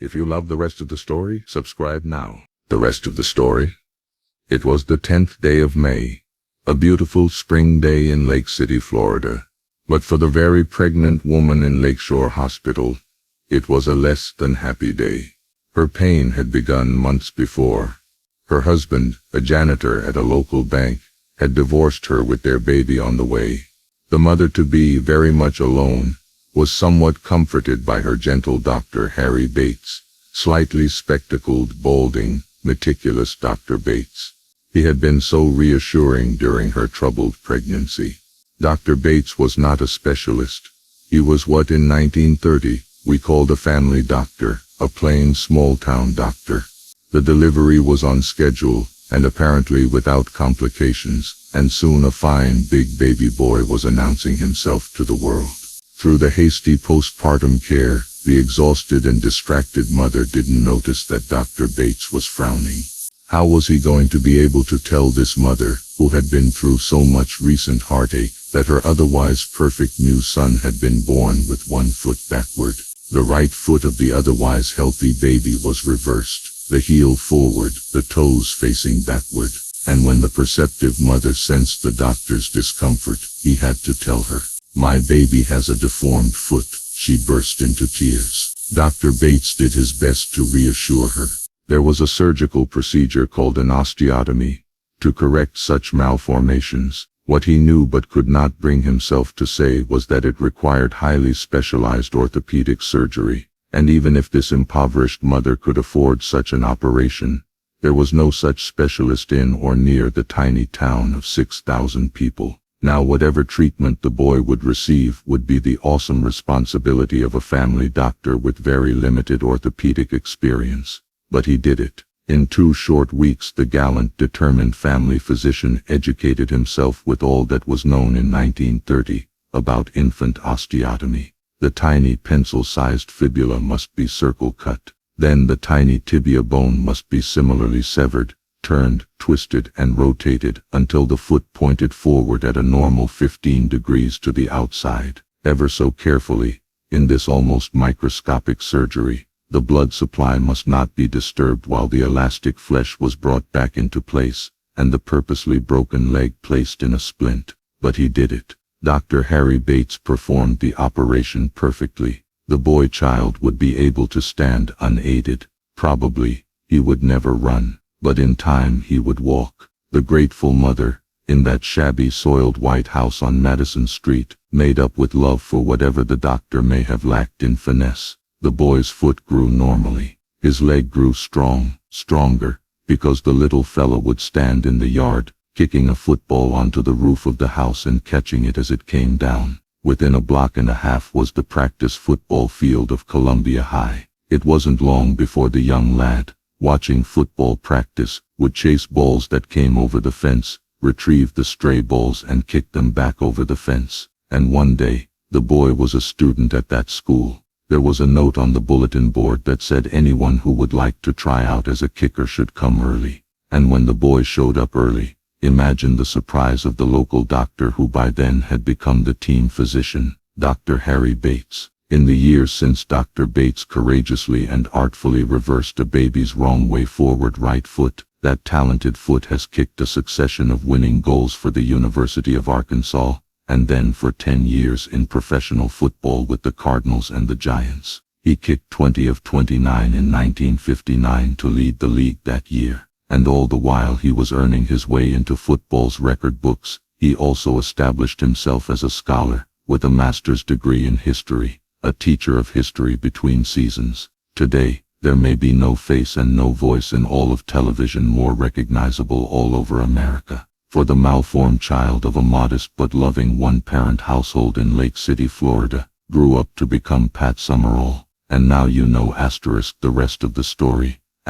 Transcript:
If you love the rest of the story, subscribe now. The rest of the story? It was the 10th day of May, a beautiful spring day in Lake City, Florida. But for the very pregnant woman in Lakeshore Hospital, it was a less than happy day. Her pain had begun months before. Her husband, a janitor at a local bank, had divorced her with their baby on the way. The mother-to-be, very much alone, was somewhat comforted by her gentle Dr. Harry Bates, slightly spectacled, balding, meticulous Dr. Bates. He had been so reassuring during her troubled pregnancy. Dr. Bates was not a specialist. He was what in 1930 we called a family doctor, a plain small-town doctor. The delivery was on schedule, and apparently without complications, and soon a fine big baby boy was announcing himself to the world. Through the hasty postpartum care, the exhausted and distracted mother didn't notice that Dr. Bates was frowning. How was he going to be able to tell this mother, who had been through so much recent heartache, that her otherwise perfect new son had been born with one foot backward? The right foot of the otherwise healthy baby was reversed, the heel forward, the toes facing backward. And when the perceptive mother sensed the doctor's discomfort, he had to tell her, "My baby has a deformed foot." She burst into tears. Dr. Bates did his best to reassure her. There was a surgical procedure called an osteotomy to correct such malformations. What he knew but could not bring himself to say was that it required highly specialized orthopedic surgery, and even if this impoverished mother could afford such an operation, there was no such specialist in or near the tiny town of 6,000 people. Now whatever treatment the boy would receive would be the awesome responsibility of a family doctor with very limited orthopedic experience. But he did it. In 2 short weeks the gallant, determined family physician educated himself with all that was known in 1930 about infant osteotomy. The tiny pencil-sized fibula must be circle-cut. Then the tiny tibia bone must be similarly severed, turned, twisted, and rotated until the foot pointed forward at a normal 15 degrees to the outside. Ever so carefully, in this almost microscopic surgery, the blood supply must not be disturbed while the elastic flesh was brought back into place, and the purposely broken leg placed in a splint. But he did it. Dr. Harry Bates performed the operation perfectly. The boy-child would be able to stand unaided. Probably, he would never run. But in time he would walk. The grateful mother, in that shabby soiled white house on Madison Street, made up with love for whatever the doctor may have lacked in finesse. The boy's foot grew normally. His leg grew stronger, because the little fellow would stand in the yard, kicking a football onto the roof of the house and catching it as it came down. Within a block and a half was the practice football field of Columbia High. It wasn't long before the young lad, watching football practice, would chase balls that came over the fence, retrieve the stray balls and kick them back over the fence. And one day, the boy was a student at that school. There was a note on the bulletin board that said anyone who would like to try out as a kicker should come early. And when the boy showed up early, imagine the surprise of the local doctor, who by then had become the team physician, Dr. Harry Bates. In the years since Dr. Bates courageously and artfully reversed a baby's wrong way forward right foot, that talented foot has kicked a succession of winning goals for the University of Arkansas, and then for 10 years in professional football with the Cardinals and the Giants. He kicked 20 of 29 in 1959 to lead the league that year, and all the while he was earning his way into football's record books, he also established himself as a scholar, with a master's degree in history, a teacher of history between seasons. Today, there may be no face and no voice in all of television more recognizable all over America. For the malformed child of a modest but loving one-parent household in Lake City, Florida, grew up to become Pat Summerall. And now you know *, the rest of the story, *.